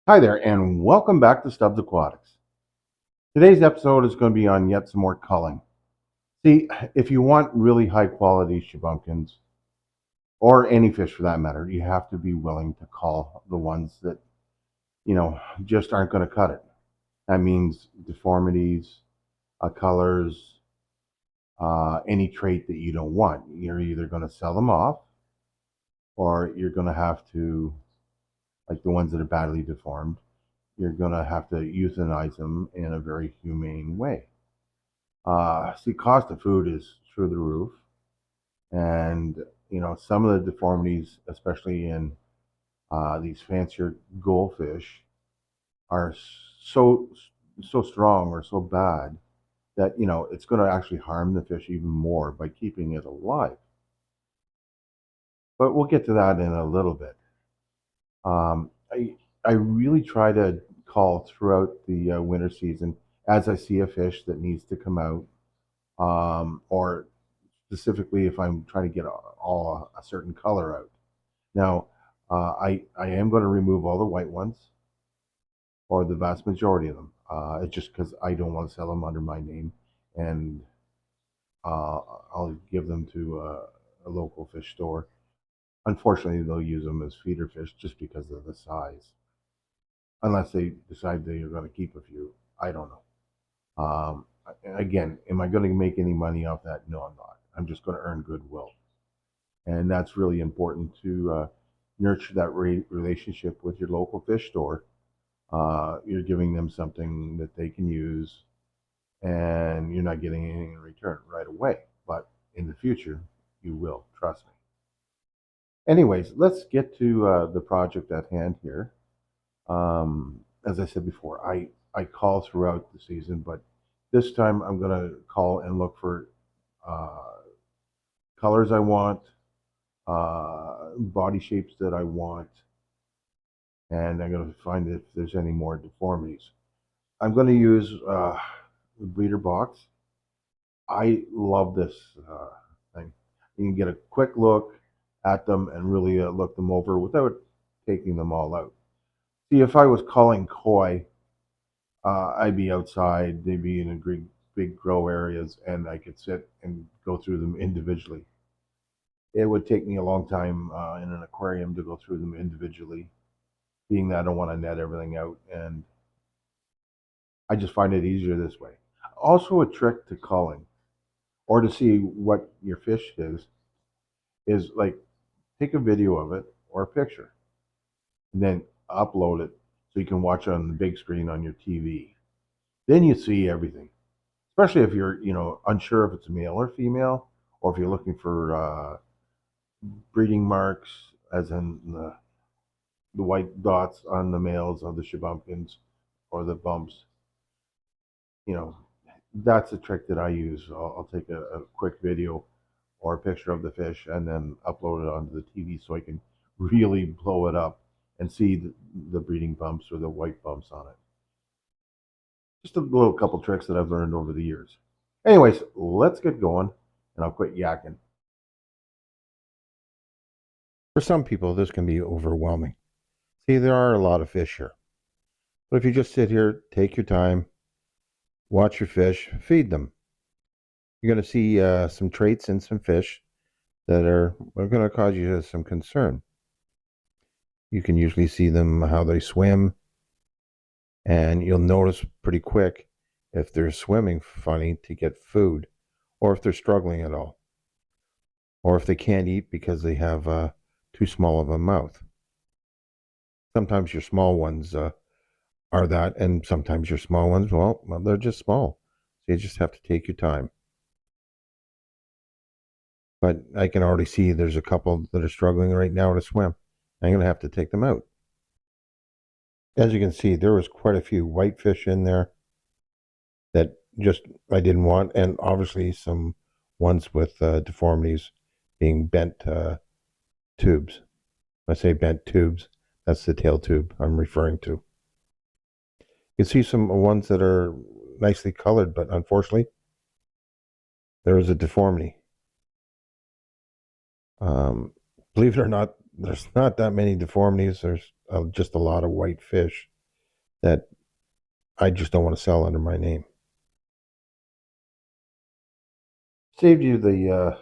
Hi there, and welcome back to Stubbs Aquatics. Today's episode is going to be on yet some more culling. See, if you want really high quality shubunkins, or any fish for that matter, you have to be willing to cull the ones that, just aren't going to cut it. That means deformities, colors, any trait that you don't want. You're either going to sell them off, or you're going to have to, like the ones that are badly deformed, you're going to have to euthanize them in a very humane way. See, cost of food is through the roof, and some of the deformities, especially in these fancier goldfish, are so strong or so bad that it's going to actually harm the fish even more by keeping it alive. But we'll get to that in a little bit. I really try to call throughout the winter season as I see a fish that needs to come out, or specifically if I'm trying to get a certain color out. Now, I am going to remove all the white ones, or the vast majority of them. It's just because I don't want to sell them under my name, and I'll give them to a local fish store. Unfortunately, they'll use them as feeder fish just because of the size, unless they decide they are going to keep a few. I don't know. Again, am I going to make any money off that? No, I'm not. I'm just going to earn goodwill. And that's really important to nurture that relationship with your local fish store. You're giving them something that they can use, and you're not getting anything in return right away. But in the future, you will. Trust me. Anyways, let's get to the project at hand here. As I said before, I call throughout the season, but this time I'm going to call and look for colors I want, body shapes that I want, and I'm going to find if there's any more deformities. I'm going to use the breeder box. I love this thing. You can get a quick look at them and really look them over without taking them all out. See, if I was calling koi, I'd be outside. They'd be in a big grow areas, and I could sit and go through them individually. It would take me a long time in an aquarium to go through them individually, being that I don't want to net everything out, and I just find it easier this way. Also, a trick to culling, or to see what your fish is like, take a video of it or a picture, and then upload it so you can watch it on the big screen on your TV. Then you see everything, especially if you're unsure if it's male or female, or if you're looking for breeding marks, as in the white dots on the males of the shubunkins, or the bumps. That's a trick that I use. I'll take a quick video or a picture of the fish and then upload it onto the TV so I can really blow it up and see the breeding bumps or the white bumps on it. Just a little couple tricks that I've learned over the years. Anyways, let's get going, and I'll quit yakking. For some people, this can be overwhelming. See, there are a lot of fish here. But if you just sit here, take your time, watch your fish, feed them, you're going to see some traits in some fish that are going to cause you some concern. You can usually see them, how they swim, and you'll notice pretty quick if they're swimming funny to get food, or if they're struggling at all, or if they can't eat because they have too small of a mouth. Sometimes your small ones are that, and sometimes your small ones, well, they're just small. So you just have to take your time. But I can already see there's a couple that are struggling right now to swim. I'm going to have to take them out. As you can see, there was quite a few whitefish in there that just I didn't want, and obviously some ones with deformities, being bent tubes. When I say bent tubes, that's the tail tube I'm referring to. You can see some ones that are nicely colored, but unfortunately, there is a deformity. Believe it or not, there's not that many deformities. There's just a lot of white fish. that I just don't want to sell under my name. Saved you the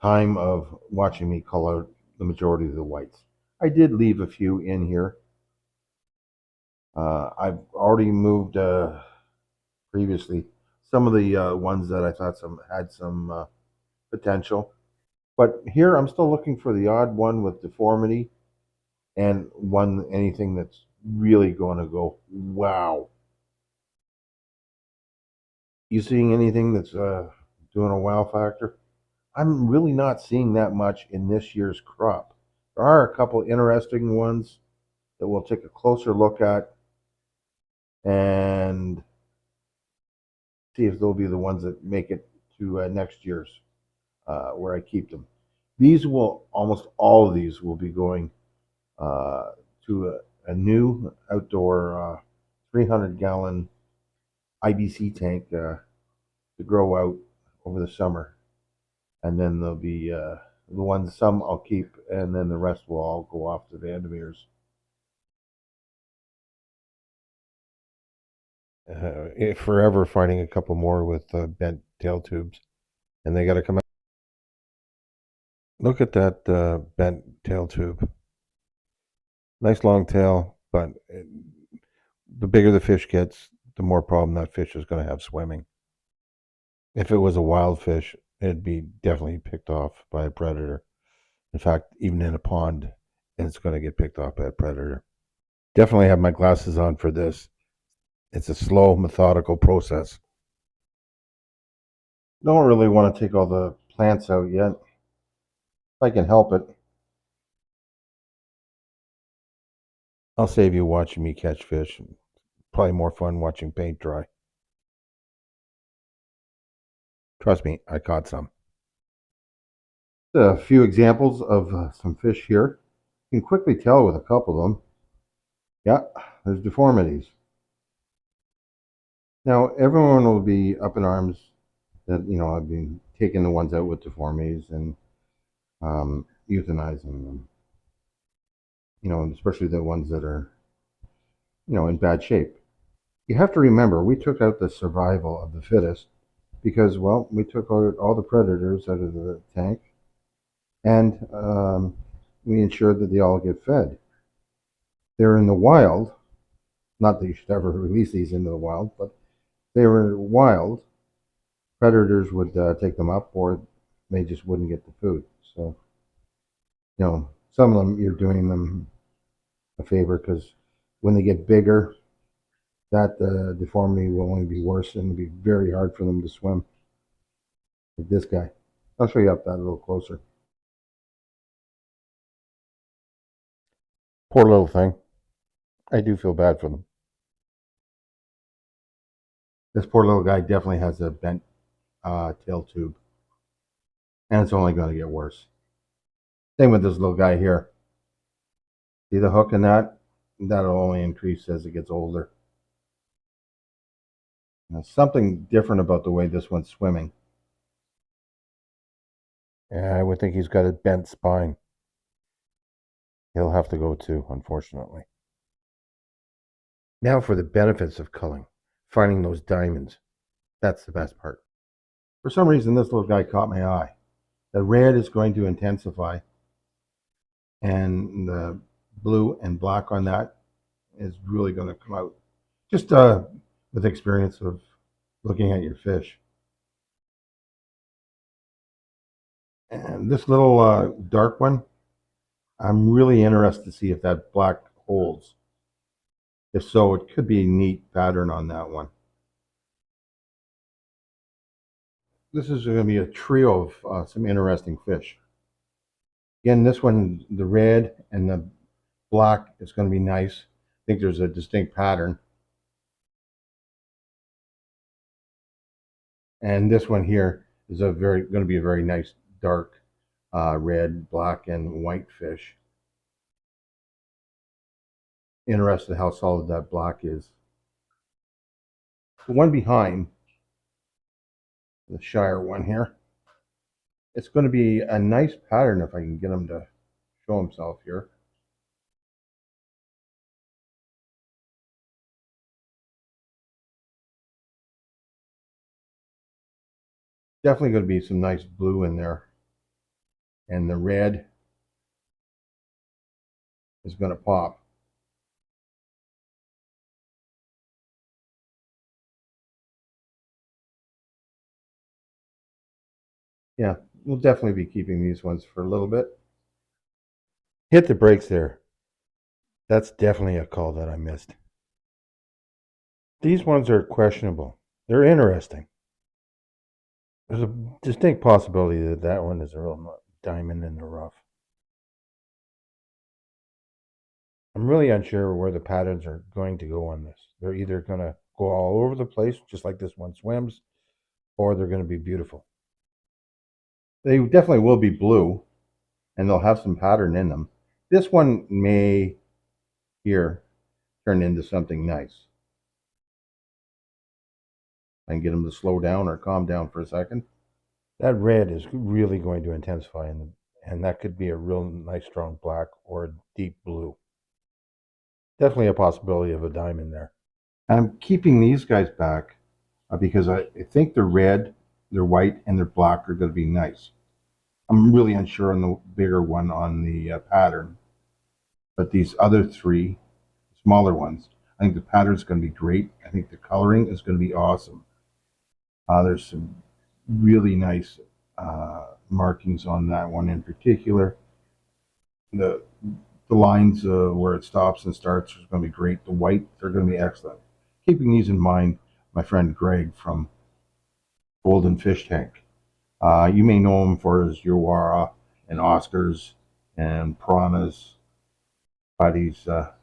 time of watching me cull out the majority of the whites. I did leave a few in here. I've already moved previously some of the ones that I thought had some potential. But here I'm still looking for the odd one with deformity and anything that's really going to go, wow. You seeing anything that's doing a wow factor? I'm really not seeing that much in this year's crop. There are a couple interesting ones that we'll take a closer look at and see if they'll be the ones that make it to next year's where I keep them. These will almost all of these will be going uh, to a new outdoor 300-gallon IBC tank to grow out over the summer, and then there'll be the ones some I'll keep, and then the rest will all go off to Vandermeers. Forever finding a couple more with bent tail tubes, and they got to come out. Look at that bent tail tube. Nice long tail, but the bigger the fish gets, the more problem that fish is going to have swimming. If it was a wild fish, it'd be definitely picked off by a predator. In fact, even in a pond, it's going to get picked off by a predator. Definitely have my glasses on for this. It's a slow, methodical process. Don't really want to take all the plants out yet, if I can help it. I'll save you watching me catch fish. Probably more fun watching paint dry. Trust me, I caught some. A few examples of some fish here. You can quickly tell with a couple of them. Yeah, there's deformities. Now, everyone will be up in arms that, I've been taking the ones out with deformities and euthanizing them, especially the ones that are, in bad shape. You have to remember, we took out the survival of the fittest because, well, we took out all the predators out of the tank and we ensured that they all get fed. They're in the wild, not that you should ever release these into the wild, but they were wild, predators would take them up or they just wouldn't get the food. So, some of them you're doing them a favor because when they get bigger, that deformity will only be worse and it'll be very hard for them to swim. Like this guy. I'll show you up that a little closer. Poor little thing. I do feel bad for them. This poor little guy definitely has a bent tail tube, and it's only going to get worse. Same with this little guy here. See the hook in that? That'll only increase as it gets older. Now, something different about the way this one's swimming. Yeah, I would think he's got a bent spine. He'll have to go too, unfortunately. Now for the benefits of culling. Finding those diamonds. That's the best part. For some reason, this little guy caught my eye. The red is going to intensify, and the blue and black on that is really going to come out. Just with experience of looking at your fish. And this little dark one, I'm really interested to see if that black holds. If so, it could be a neat pattern on that one. This is going to be a trio of some interesting fish. Again, this one, the red and the black is going to be nice. I think there's a distinct pattern. And this one here is going to be a very nice dark red, black, and white fish. Interested how solid that black is. The one behind, the Shire one here, it's going to be a nice pattern if I can get him to show himself here. definitely going to be some nice blue in there, and the red is going to pop. Yeah, we'll definitely be keeping these ones for a little bit. Hit the brakes there. That's definitely a call that I missed. These ones are questionable. They're interesting. There's a distinct possibility that that one is a real diamond in the rough. I'm really unsure where the patterns are going to go on this. They're either going to go all over the place, just like this one swims, or they're going to be beautiful. They definitely will be blue, and they'll have some pattern in them. This one may here turn into something nice. I can get them to slow down or calm down for a second. That red is really going to intensify, and that could be a real nice strong black or a deep blue. Definitely a possibility of a diamond there. I'm keeping these guys back because I think the red, their white, and their black are going to be nice. I'm really unsure on the bigger one on the pattern, but these other three smaller ones, I think the pattern's going to be great. I think the coloring is going to be awesome. There's some really nice markings on that one in particular. The the lines where it stops and starts is going to be great. The white, they're going to be excellent. Keeping these in mind, my friend Greg from Golden Fish Tank. You may know him for his Uwara and Oscars and piranhas, but he's the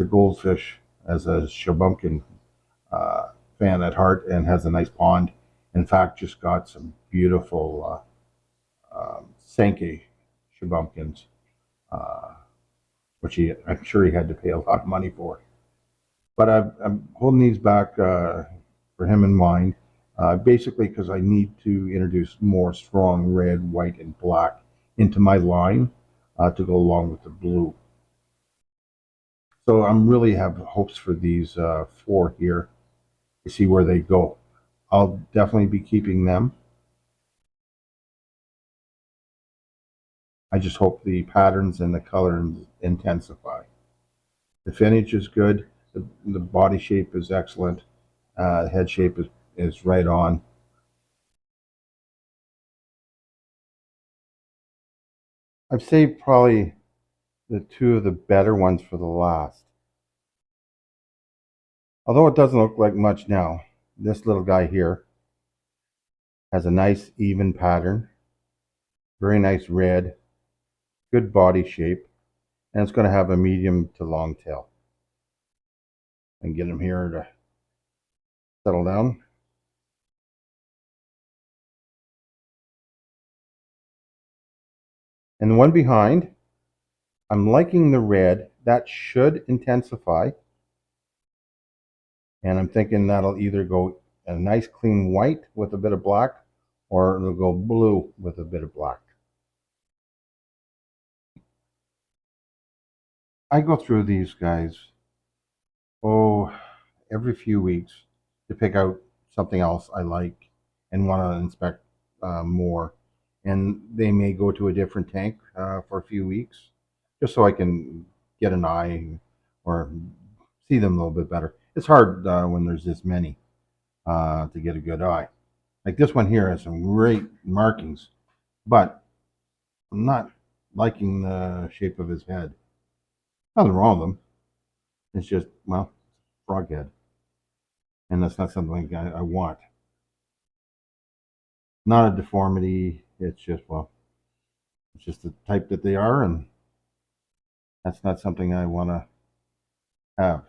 goldfish as a Shubunkin fan at heart and has a nice pond. In fact, just got some beautiful Sankey Shubunkins, uh, which I'm sure he had to pay a lot of money for. But I'm holding these back for him in mind, basically because I need to introduce more strong red, white, and black into my line to go along with the blue. So I'm really have hopes for these four here to see where they go. I'll definitely be keeping them. I just hope the patterns and the colors intensify. The finish is good. The body shape is excellent. The head shape is right on. I've saved probably the two of the better ones for the last. Although it doesn't look like much now, this little guy here has a nice even pattern, very nice red, good body shape, and it's going to have a medium to long tail. And get him here to settle down. And the one behind, I'm liking the red. That should intensify. And I'm thinking that'll either go a nice clean white with a bit of black, or it'll go blue with a bit of black. I go through these guys, oh, every few weeks to pick out something else I like and want to inspect more. And they may go to a different tank for a few weeks just so I can get an eye or see them a little bit better. It's hard when there's this many to get a good eye. Like this one here has some great markings, but I'm not liking the shape of his head. Nothing wrong with him. It's just, well, frog head. And that's not something I want. Not a deformity. It's just, well, it's just the type that they are, and that's not something I want to have.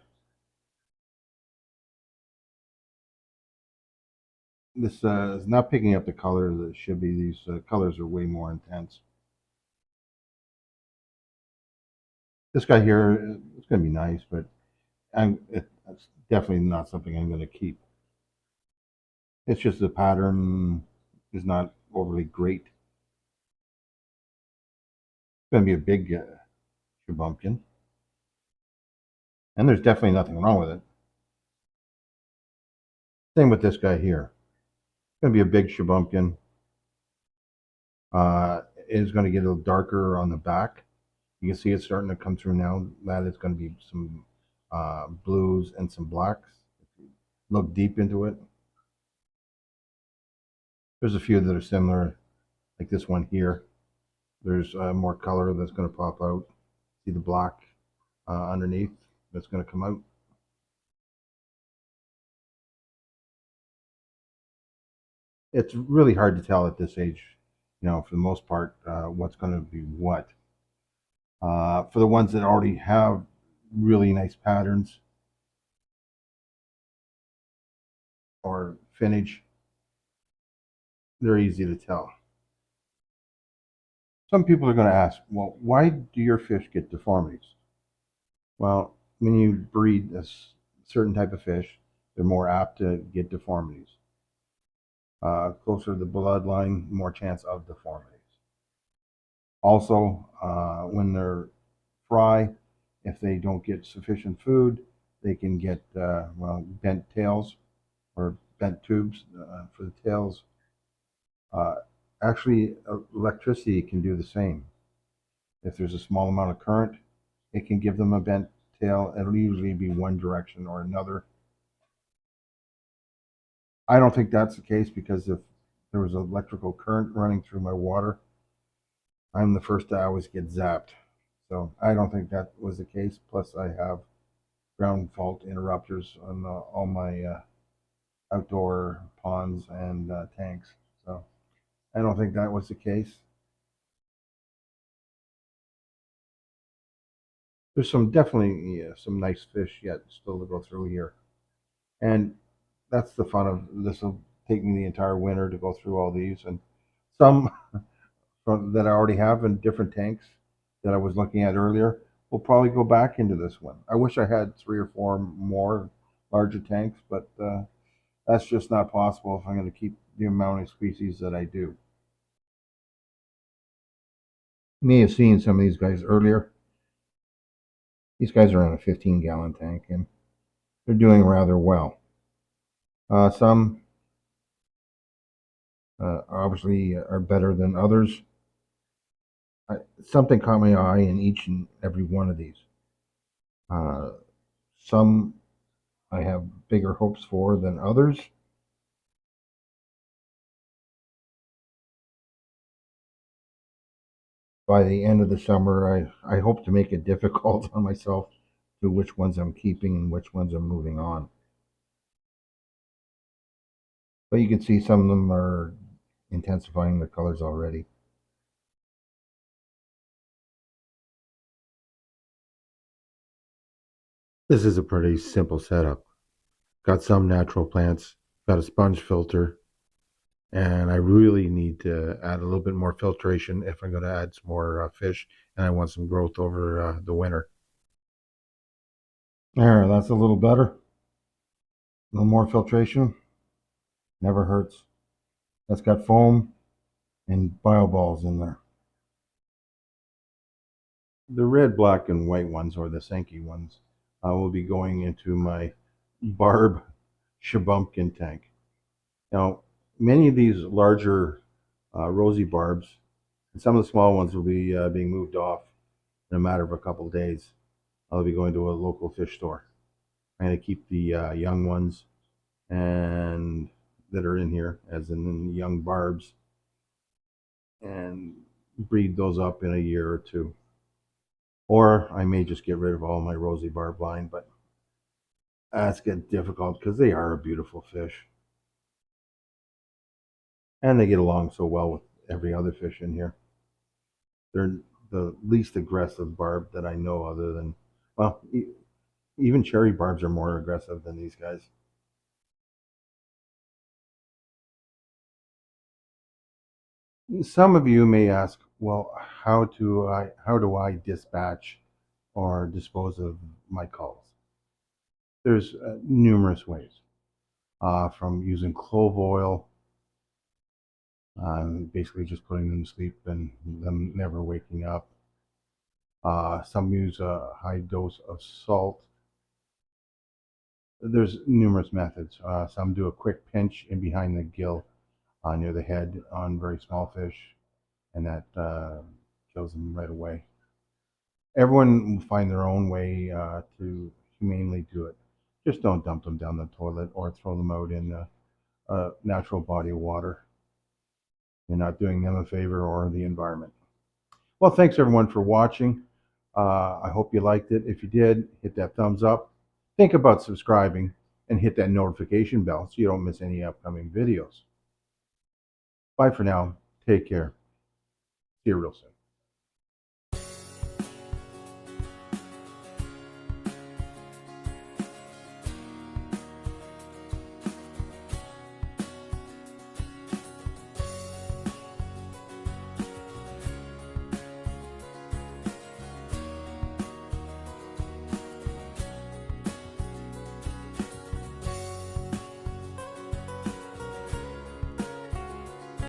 This is not picking up the color that it should be. These colors are way more intense. This guy here, it's going to be nice, but it's definitely not something I'm going to keep. It's just the pattern is not overly great. It's going to be a big Shubunkin, and there's definitely nothing wrong with it. Same with this guy here. going to be a big shubunkin. It is going to get a little darker on the back. You can see it's starting to come through now. That is going to be some blues and some blacks. If you look deep into it, there's a few that are similar, like this one here. There's more color that's going to pop out. See the black underneath that's going to come out. It's really hard to tell at this age, for the most part, what's going to be what. For the ones that already have really nice patterns or finish, they're easy to tell. Some people are going to ask, well, why do your fish get deformities? Well, when you breed a certain type of fish, they're more apt to get deformities. Closer to the bloodline, more chance of deformities. Also, when they're fry, if they don't get sufficient food, they can get bent tails or bent tubes for the tails. Uh, Actually, electricity can do the same. If there's a small amount of current, it can give them a bent tail. It'll usually be one direction or another. I don't think that's the case because if there was electrical current running through my water, I'm the first to always get zapped. So I don't think that was the case. Plus, I have ground fault interrupters on all my outdoor ponds and tanks. So I don't think that was the case. There's some definitely some nice fish yet still to go through here, and that's the fun of this. Will take me the entire winter to go through all these, and some that I already have in different tanks that I was looking at earlier will probably go back into this one. I wish I had 3 or 4 more larger tanks, but that's just not possible if I'm going to keep the amount of species that I do. You may have seen some of these guys earlier. These guys are in a 15-gallon tank, and they're doing rather well. Some obviously are better than others. Something caught my eye in each and every one of these. Uh, some I have bigger hopes for than others. By the end of the summer, I hope to make it difficult on myself to which ones I'm keeping and which ones I'm moving on. But you can see some of them are intensifying their colors already. This is a pretty simple setup. Got some natural plants, got a sponge filter, and I really need to add a little bit more filtration if I'm going to add some more fish and I want some growth over the winter. There, that's a little better. A little more filtration never hurts. That's got foam and bioballs in there. The red, black, and white ones, or the Sankey ones, will be going into my barb shubunkin tank. Now, many of these larger rosy barbs and some of the small ones will be being moved off in a matter of a couple of days. I'll be going to a local fish store. I'm going to keep the young ones and that are in here, as in young barbs, and breed those up in a year or two. Or I may just get rid of all my rosy barb line, but that's get difficult because they are a beautiful fish. And they get along so well with every other fish in here. They're the least aggressive barb that I know, other than, well, even cherry barbs are more aggressive than these guys. Some of you may ask, well, how do I dispatch or dispose of my culls? There's numerous ways, from using clove oil, basically just putting them to sleep and them never waking up. Some use a high dose of salt. There's numerous methods. Some do a quick pinch in behind the gill near the head on very small fish, and that kills them right away. Everyone will find their own way to humanely do it. Just don't dump them down the toilet or throw them out in a natural body of water. You're not doing them a favor or the environment. Well, thanks everyone for watching. I hope you liked it. If you did, hit that thumbs up. Think about subscribing and hit that notification bell so you don't miss any upcoming videos. Bye for now. Take care. See you real soon.